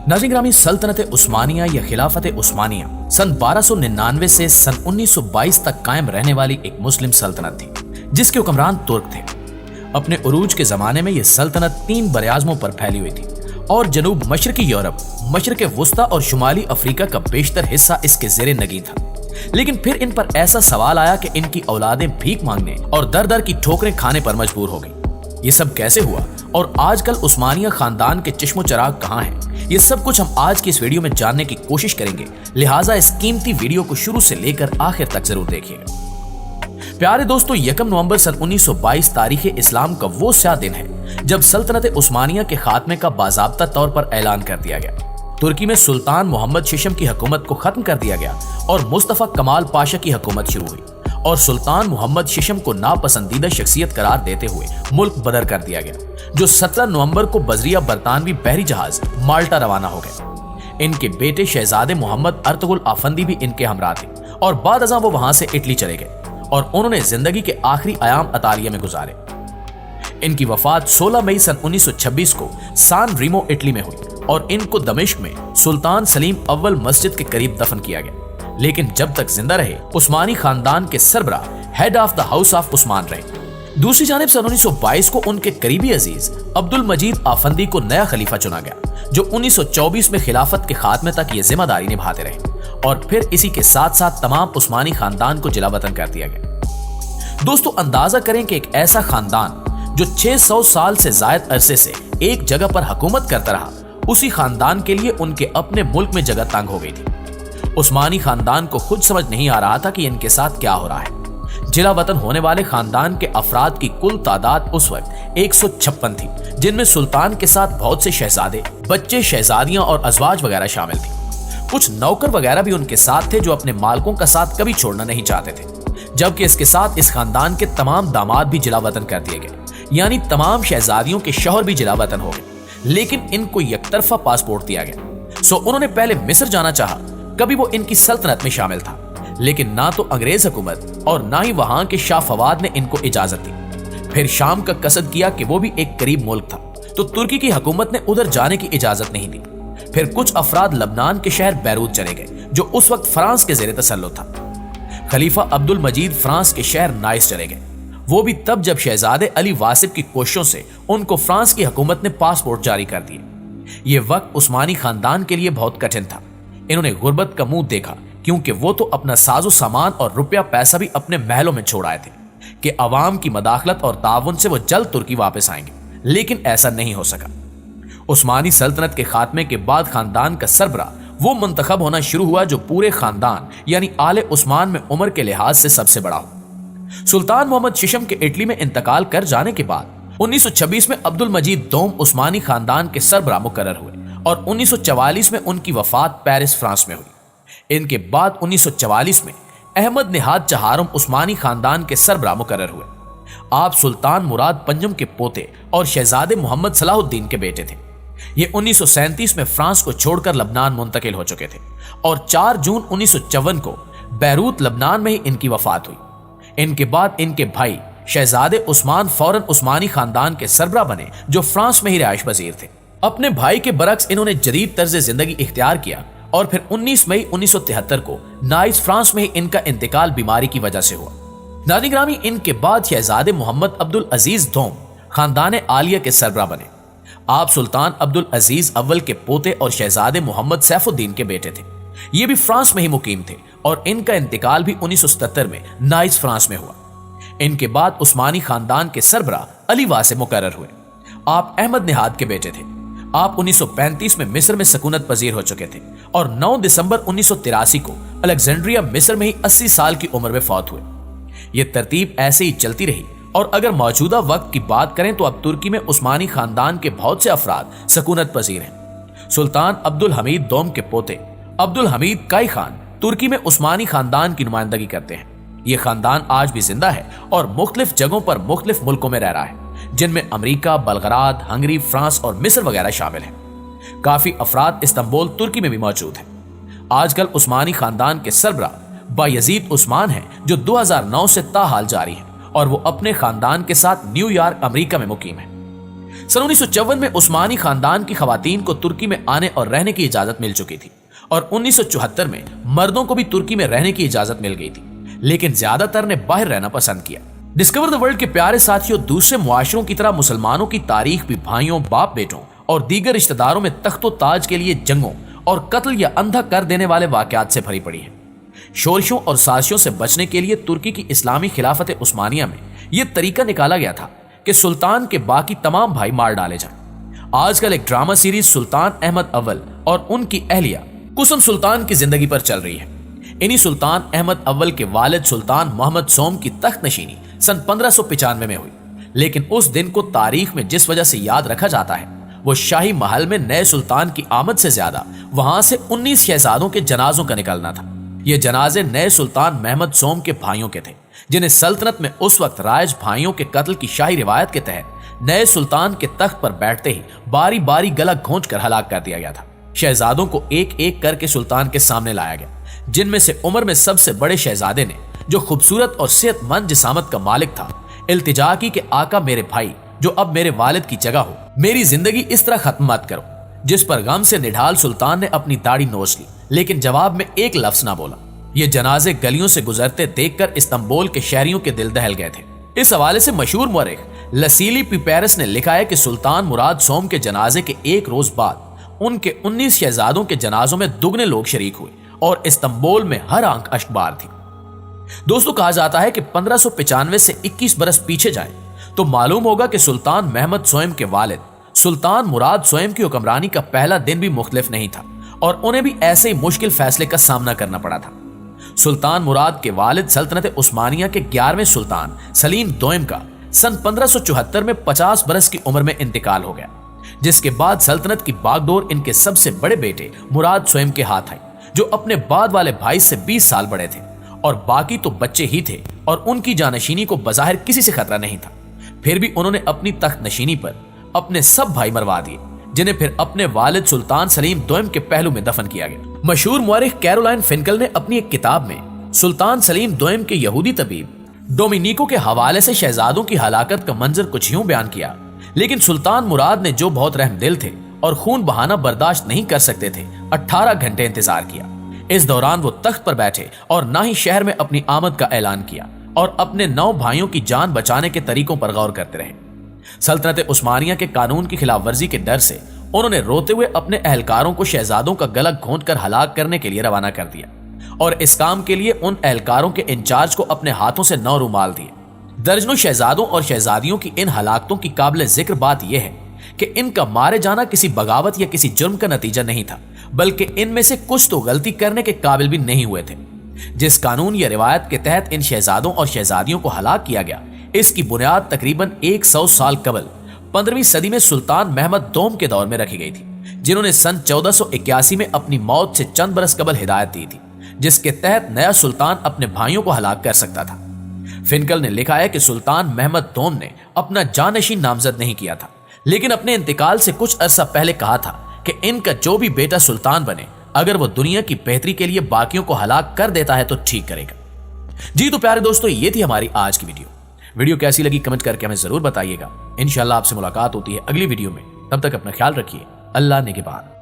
नाज़रीन ग्रामी, सल्तनत उस्मानिया या खिलाफत उस्मानिया सन 1299 से सन 1922 तक कायम रहने वाली एक मुस्लिम सल्तनत थी, जिसके हुक्मरान तुर्क थे। अपने उरूज के जमाने में यह सल्तनत 3 बरआज़मों पर फैली हुई थी और जनूब मशरकी यूरोप, मशरक वस्ता और शुमाली अफ्रीका का बेशतर हिस्सा इसके ज़ेरे नगी था। लेकिन फिर इन पर ऐसा सवाल आया कि इनकी औलादें भीख मांगने और दर दर की ठोकरें खाने पर मजबूर हो गई। ये सब कैसे हुआ और आजकल उस्मानिया खानदान के चश्मो चराग कहाँ हैं, ये सब कुछ हम आज की इस वीडियो में जानने की कोशिश करेंगे। लिहाजा इस कीमती वीडियो को शुरू से लेकर आखिर तक जरूर देखिएगा। प्यारे दोस्तों, 1 नवंबर सन 1922 तारीख इस्लाम का वो स्या दिन है जब सल्तनत उस्मानिया के खात्मे का बाज़ाब्ता तौर पर ऐलान कर दिया गया। तुर्की में सुल्तान मोहम्मद शिशम की हुकूमत को खत्म कर दिया गया और मुस्तफा कमाल पाशा की हुकूमत शुरू हुई और सुल्तान मोहम्मद शिशम को नापसंदीदा शख्सियत करार देते हुए मुल्क बदर कर दिया गया, जो 17 नवंबर को बजरिया बरतानवी बहरी जहाज माल्टा रवाना हो गए। इनके बेटे शहजादे मोहम्मद अर्तुगरुल आफंदी भी इनके हमरा थे और बाद अज़ां वो वहां से इटली चले गए और उन्होंने जिंदगी के आखिरी आयाम अतालिया में गुजारे। इनकी वफात 16 मई सन 1926 को सान रीमो इटली में हुई और इनको दमिश्क में सुल्तान सलीम अव्वल मस्जिद के करीब दफन किया गया। लेकिन जब तक जिंदा रहे, उस्मानी खानदान के सरबरा head of the house of Osman रहे। दूसरी जानिब सन 1922 को उनके करीबी अजीज अब्दुल मजीद आफंदी को नया खलीफा चुना गया, जो 1924 में खिलाफत के खात्मे तक ये जिम्मेदारी निभाते रहे और फिर इसी के साथ साथ तमाम उस्मानी खानदान को जिलावतन कर दिया गया। दोस्तों, अंदाजा करें कि एक ऐसा खानदान जो 600 साल से जायद अरसे से एक जगह पर हुकूमत करता रहा, उसी खानदान के लिए उनके अपने मुल्क में जगह तंग हो गई थी। उस्मानी खानदान को खुद समझ नहीं आ रहा था कि इनके साथ क्या हो रहा है। जिला वतन होने वाले खानदान के अफराद की कुल तादाद उस वक्त 156 थी, जिनमें सुल्तान के साथ बहुत से शहजादे, बच्चे, शहजादियां और अजवाज वगैरह शामिल थी। कुछ नौकर वगैरह भी उनके साथ थे जो अपने मालकों का साथ कभी छोड़ना नहीं चाहते थे। जबकि इसके साथ इस खानदान के तमाम दामाद भी जिला वतन कर दिए गए, यानी तमाम शहजादियों के शौहर भी जिला वतन हो गए। लेकिन इनको एकतरफा पासपोर्ट दिया गया। सो उन्होंने पहले मिस्र जाना चाहा, कभी वो इनकी सल्तनत में शामिल था, लेकिन ना तो अंग्रेज हुकूमत और ना ही वहां के शाह फवाद ने इनको इजाजत दी। फिर शाम का कसद किया कि वो भी एक करीब मुल्क था, तो तुर्की की हुकूमत ने उधर जाने की इजाजत नहीं दी। फिर कुछ अफराद लबनान के शहर बैरूत चले गए, जो उस वक्त फ्रांस के जेरे तसल्लुत था। खलीफा अब्दुल मजीद फ्रांस के शहर नाइस चले गए, वो भी तब जब शहजादे अली वासिफ की कोशिशों से उनको फ्रांस की हुकूमत ने पासपोर्ट जारी कर दिए। ये वक्त उस्मानी खानदान के लिए बहुत कठिन था। इन्होंने गुर्बत का मुंह देखा, क्योंकि वो तो अपना साजो सामान और रुपया पैसा भी अपने महलों में छोड़ आए थे कि अवाम की मदाखलत और ताउन से वो जल्द तुर्की वापस आएंगे, लेकिन ऐसा नहीं हो सका। उस्मानी सल्तनत के खात्मे के बाद खानदान का सरबरा वो मुंतखब होना शुरू हुआ जो पूरे खानदान यानी आले उस्मान में उम्र के लिहाज से सबसे बड़ा हो। सुल्तान मोहम्मद शिशम के इटली में इंतकाल कर जाने के बाद 1926 में अब्दुल मजीद दोम उस्मानी खानदान के सरबरा मुकर्रर हुए और 1944 में उनकी वफात पेरिस फ्रांस में हुई। इनके बाद 1944 में अहमद निहाद चहारम उस्मानी खानदान के सरबरा मुकर्रर हुए। आप सुल्तान मुराद पंजम के पोते और शहजादे मोहम्मद सलाहुद्दीन के बेटे थे। ये 1937 में फ्रांस को छोड़कर लबनान मुंतकिल हो चुके थे और 4 जून 1954 को बैरूत लबनान में ही इनकी वफात हुई। इनके बाद इनके भाई शहजादे उस्मान फौरन उस्मानी खानदान के सरबरा बने, जो फ्रांस में ही रिहाइश पजीर थे। अपने भाई के बरक्स इन्होंने जदीद तर्ज जिंदगी इख्तियार किया और फिर 19 मई 1973 को नाइस फ्रांस में ही इनका इंतकाल बीमारी की वजह से हुआ। नाज़रीन ग्रामी, इनके बाद शहजादे मोहम्मद अब्दुल अजीज दोम खानदान आलिया के सरबरा बने। आप सुल्तान अब्दुल अजीज अव्वल के पोते और शहजादे मोहम्मद सैफुद्दीन के बेटे थे। ये भी फ्रांस में ही मुकीम थे और इनका इंतकाल भी 1977 में नाइस फ्रांस में हुआ। इनके बाद उस्मानी खानदान के सरबरा अली वासिफ मुकर्रर हुए। आप अहमद निहाद के बेटे थे। आप 1935 में मिस्र में सकूनत पजीर हो चुके थे और 9 दिसंबर 1983 को अलेक्जेंड्रिया मिस्र में ही 80 साल की उम्र में फौत हुए। ये तरतीब ऐसे ही चलती रही और अगर मौजूदा वक्त की बात करें तो अब तुर्की में उस्मानी खानदान के बहुत से अफराद सकूनत पजीर हैं। सुल्तान अब्दुल हमीद दोम के पोते अब्दुल हमीद काई खान तुर्की में उस्मानी खानदान की नुमाइंदगी करते हैं। ये खानदान आज भी जिंदा है और मुख्तलिफ जगहों पर मुख्तलिफ मुल्कों में रह रहा है, जिनमें अमेरिका, बलगराद, हंगरी, फ्रांस और मिस्र वगैरह शामिल हैं। काफी अफराद इस्तांबुल तुर्की में भी मौजूद हैं। आजकल उस्मानी खानदान के सरबरा बायजीद उस्मान हैं, जो 2009 से ताहाल जारी है और वो अपने खानदान के साथ न्यूयॉर्क अमेरिका में मुकीम है। सन 1954 में उस्मानी खानदान की खवातीन को तुर्की में आने और रहने की इजाजत मिल चुकी थी और 1974 में मर्दों को भी तुर्की में रहने की इजाजत मिल गई थी, लेकिन ज्यादातर ने बाहर रहना पसंद किया। डिस्कवर द वर्ल्ड के प्यारे साथियों, दूसरे मुआशरों की तरह मुसलमानों की तारीख भी भाइयों, बाप बेटों और दीगर रिश्तेदारों में तख्तो ताज के लिए जंगों और कत्ल या अंधा कर देने वाले वाकयात से भरी पड़ी है। शोरशों और साजिशों से बचने के लिए तुर्की की इस्लामी खिलाफत उस्मानिया में यह तरीका निकाला गया था कि सुल्तान के बाकी तमाम भाई मार डाले जाएं। आजकल एक ड्रामा सीरीज सुल्तान अहमद अव्वल और उनकी अहलिया कुसुम सुल्तान की जिंदगी पर चल रही है। इन्हीं सुल्तान अहमद अव्वल के वालिद सुल्तान मोहम्मद सोम की तख्त नशीनी सन 1595 में हुई, लेकिन उस दिन को तारीख में जिस वजह से याद रखा जाता है वो शाही महल में नए सुल्तान की आमद से ज्यादा वहां से 19 शहजादों के जनाजों का निकलना था। ये जनाजे नए सुल्तान महमद सोम के भाइयों के थे, जिन्हें सल्तनत में उस वक्त राज भाइयों के कत्ल की शाही रिवायत के तहत नए सुल्तान के तख्त पर बैठते ही बारी बारी गला घोंच कर हलाक कर दिया गया था। शहजादों को एक एक करके सुल्तान के सामने लाया गया, जिनमें से उम्र में सबसे बड़े शहजादे ने, जो खूबसूरत और सेहतमंद जिसामत का मालिक था, इल्तिजा की कि आका मेरे भाई जो अब मेरे वालिद की जगह हो, मेरी जिंदगी इस तरह खत्म मत करो। जिस पर गम से निढाल सुल्तान ने अपनी दाढ़ी नोच ली, लेकिन जवाब में एक लफ्ज ना बोला। ये जनाजे गलियों से गुजरते देखकर इस्तांबुल के शहरियों के दिल दहल गए थे। इस हवाले से मशहूर मौरिख लसीली पिपेरस ने लिखा है कि सुल्तान मुराद सोम के जनाजे के एक रोज बाद उनके 19 शहजादों के जनाजों में दुगने लोग शरीक हुए और इस्तांबुल में हर आंख अश्कबार थी। दोस्तों, कहा जाता है कि 1595 से 21 बरस पीछे जाएं तो मालूम होगा कि सुल्तान महमद सोएम के वालिद सुल्तान मुराद सोएम की हुक्मरानी का पहला दिन भी मुख्तलिफ नहीं था और उन्हें भी ऐसे ही मुश्किल फैसले का सामना करना पड़ा था। सुल्तान मुराद के वालिद सल्तनत उस्मानिया के 11वें सुल्तान सलीम दोयम का सन 1574 में 50 बरस की उम्र में इंतकाल हो गया, जिसके बाद सल्तनत की बागडोर इनके सबसे बड़े बेटे मुराद सोएम के हाथ आई, जो अपने बाद वाले भाई से 20 साल बड़े थे और बाकी तो बच्चे ही थे और उनकी जानशीनी को बज़ाहिर किसी से खतरा नहीं था। फिर भी उन्होंने अपनी तख्त नशीनी पर अपने सब भाई मरवा दिए, जिन्हें फिर अपने वालिद सुल्तान सलीम दोयम के पहलू में दफन किया गया। मशहूर मौरिख कैरोलाइन फिनकल ने अपनी एक किताब में सुल्तान सलीम दोयम के यहूदी तबीब डोमिनिको के हवाले से शहजादों की हलाकत का मंजर कुछ यूं बयान किया, लेकिन सुल्तान मुराद ने, जो बहुत रहमदिल थे और खून बहाना बर्दाश्त नहीं कर सकते थे, 18 घंटे इंतजार किया। इस दौरान वो तख्त पर बैठे और ना ही शहर में अपनी आमद का ऐलान किया और अपने 9 भाइयों की जान बचाने के तरीकों पर गौर करते रहे। सल्तनत उस्मानिया के कानून की खिलाफ वर्जी के डर से उन्होंने रोते हुए अपने एहलकारों को शहजादों का गला घोंटकर हलाक करने के लिए रवाना कर दिया और इस काम के लिए उन एहलकारों के इंचार्ज को अपने हाथों से 9 रुमाल दिए। दर्जनों शहजादों और शहजादियों की इन हलाकतों की काबिल जिक्र बात यह है कि इनका मारे जाना किसी बगावत या किसी जुर्म का नतीजा नहीं था, बल्कि इनमें से कुछ तो गलती करने के काबिल भी नहीं हुए थे। जिस कानून या रिवायत के तहत इन शहजादों और शहजादियों को हलाक किया गया, इसकी बुनियाद तकरीबन 100 साल कबल 15वीं सदी में सुल्तान महमद दोम के दौर में रखी गई थी, जिन्होंने सन 1481 में अपनी मौत से चंद बरस कबल हिदायत दी थी, जिसके तहत नया सुल्तान अपने भाइयों को हलाक कर सकता था। फिनकल ने लिखा है कि सुल्तान महमद दोम ने अपना जानशीन नामजद नहीं किया था, लेकिन अपने इंतकाल से कुछ अरसा पहले कहा था कि इनका जो भी बेटा सुल्तान बने, अगर वो दुनिया की बेहतरी के लिए बाकियों को हलाक कर देता है तो ठीक करेगा। जी तो प्यारे दोस्तों, ये थी हमारी आज की वीडियो कैसी लगी कमेंट करके हमें जरूर बताइएगा। इंशाल्लाह आपसे मुलाकात होती है अगली वीडियो में। तब तक अपना ख्याल रखिए। अल्लाह निगहबान।